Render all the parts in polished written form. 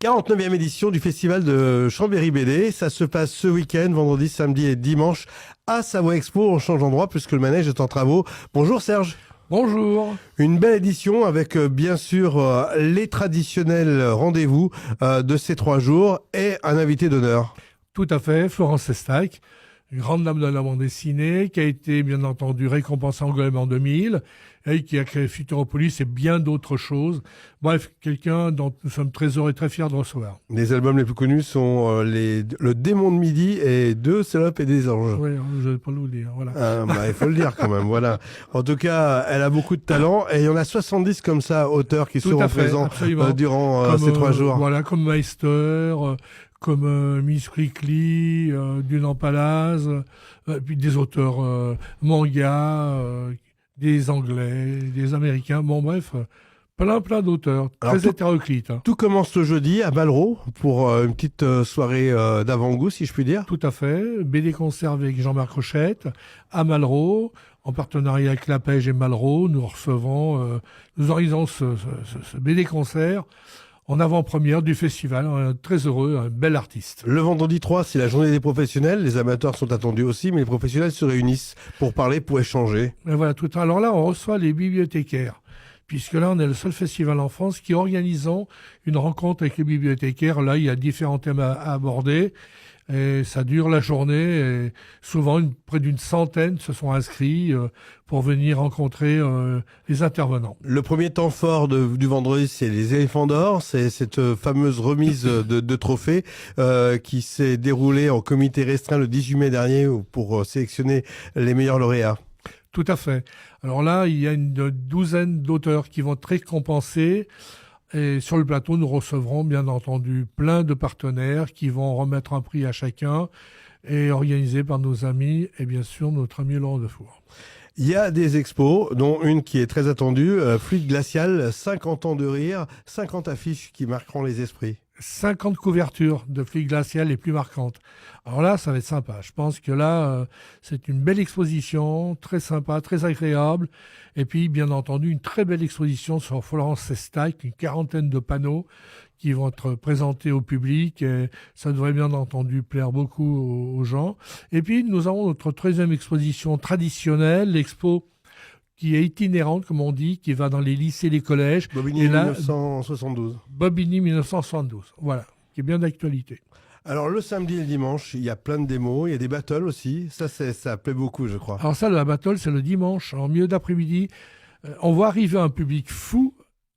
49e édition du festival de Chambéry BD. Ça se passe ce week-end, vendredi, samedi et dimanche à Savoie Expo. On change d'endroit puisque le manège est en travaux. Bonjour Serge. Bonjour. Une belle édition avec bien sûr les traditionnels rendez-vous de ces 3 jours et un invité d'honneur. Tout à fait, Florence Sestac, une grande dame de la bande dessinée qui a été bien entendu récompensée Angoulême en 2000 et qui a créé Futuropolis et bien d'autres choses. Bref, quelqu'un dont nous sommes très heureux et très fiers de recevoir. Les albums les plus connus sont Le Démon de Midi et Deux Salopes et des Anges. Oui, je ne vais pas vous le dire. Voilà. Il faut le dire quand même. Voilà. En tout cas, elle a beaucoup de talent et il y en a 70 comme ça, auteurs qui seront présents durant ces 3 jours. Voilà, comme Meister, comme Miss Quickly, Dunan Palaz, puis des auteurs manga, des Anglais, des Américains. Bon, bref, plein d'auteurs, très hétéroclites. Tout commence ce jeudi à Malraux pour une petite soirée d'avant-goût, si je puis dire. Tout à fait. BD concert avec Jean-Marc Rochette à Malraux. En partenariat avec La Pêche et Malraux, nous organisons ce BD concert en avant-première du festival. Très heureux, un bel artiste. Le vendredi 3, c'est la journée des professionnels. Les amateurs sont attendus aussi, mais les professionnels se réunissent pour parler, pour échanger. Et voilà, alors là, on reçoit les bibliothécaires, puisque là, on est le seul festival en France qui organisons une rencontre avec les bibliothécaires. Là, il y a différents thèmes à aborder. Et ça dure la journée. Et souvent, près d'une centaine se sont inscrits pour venir rencontrer les intervenants. Le premier temps fort du vendredi, c'est les éléphants d'or. C'est cette fameuse remise de trophées qui s'est déroulée en comité restreint le 18 mai dernier pour sélectionner les meilleurs lauréats. Tout à fait. Alors là, il y a une douzaine d'auteurs qui vont être récompensés. Et sur le plateau, nous recevrons bien entendu plein de partenaires qui vont remettre un prix à chacun et organisé par nos amis et bien sûr notre ami Laurent Defour. Il y a des expos, dont une qui est très attendue, Fluide Glacial, 50 ans de rire, 50 affiches qui marqueront les esprits. 50 couvertures de Fluide Glacial les plus marquantes. Alors là, ça va être sympa. Je pense que là, c'est une belle exposition, très sympa, très agréable. Et puis, bien entendu, une très belle exposition sur Florence Sestac, une 40aine de panneaux qui vont être présentés au public. Et ça devrait bien entendu plaire beaucoup aux gens. Et puis, nous avons notre 13e exposition traditionnelle, l'expo qui est itinérante, comme on dit, qui va dans les lycées, les collèges. Bobigny 1972. Bobigny 1972, voilà, qui est bien d'actualité. Alors, le samedi et le dimanche, il y a plein de démos, il y a des battles aussi. Ça plaît beaucoup, je crois. Alors ça, la battle, c'est le dimanche, en milieu d'après-midi. On voit arriver un public fou,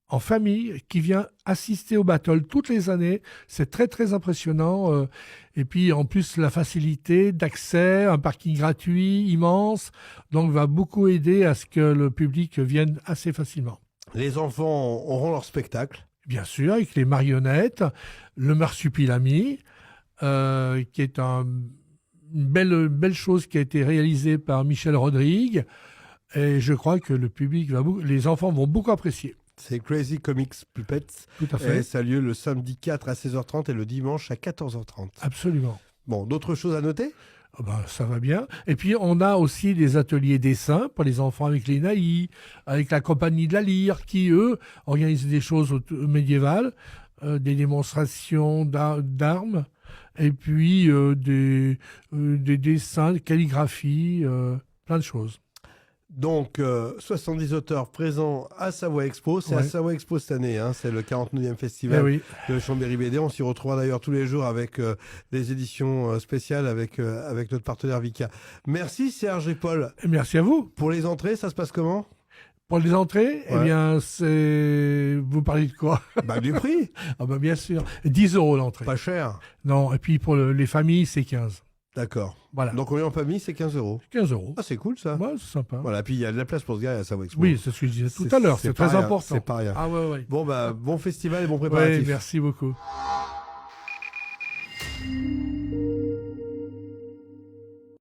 en famille, qui vient assister au battle toutes les années. C'est très, très impressionnant. Et puis, en plus, la facilité d'accès, un parking gratuit immense, donc va beaucoup aider à ce que le public vienne assez facilement. Les enfants auront leur spectacle. Bien sûr, avec les marionnettes, le marsupilami, qui est une belle chose qui a été réalisée par Michel Rodrigue. Et je crois que les enfants vont beaucoup apprécier. C'est Crazy Comics Puppets. Tout à fait. Et ça a lieu le samedi 4 à 16h30 et le dimanche à 14h30. Absolument. Bon, d'autres choses à noter ? Ça va bien. Et puis, on a aussi des ateliers dessins pour les enfants avec les Naïs, avec la compagnie de la Lyre, qui, eux, organisent des choses médiévales, des démonstrations d'armes, et puis des dessins, de calligraphie, plein de choses. Donc, 70 auteurs présents à Savoie Expo. C'est à Savoie Expo cette année, hein. C'est le 49e festival de Chambéry BD. On s'y retrouvera d'ailleurs tous les jours avec des éditions spéciales avec notre partenaire Vika. Merci Serge et Paul. Et merci à vous. Pour les entrées, ça se passe comment ? Pour les entrées, eh bien, vous parlez de quoi ? Du prix. Bien sûr. 10 € l'entrée. Pas cher. Non, et puis pour les familles, c'est 15. D'accord. Voilà. Donc on est en famille, c'est 15 €. 15 €. Ah, c'est cool ça. Ouais, c'est sympa. Voilà, puis il y a de la place pour se garer à Savoie Expo. Oui, c'est ce que je disais tout à l'heure, c'est très important. C'est pas rien. Ah ouais. Bon, bon festival et bon préparatif. Oui, merci beaucoup.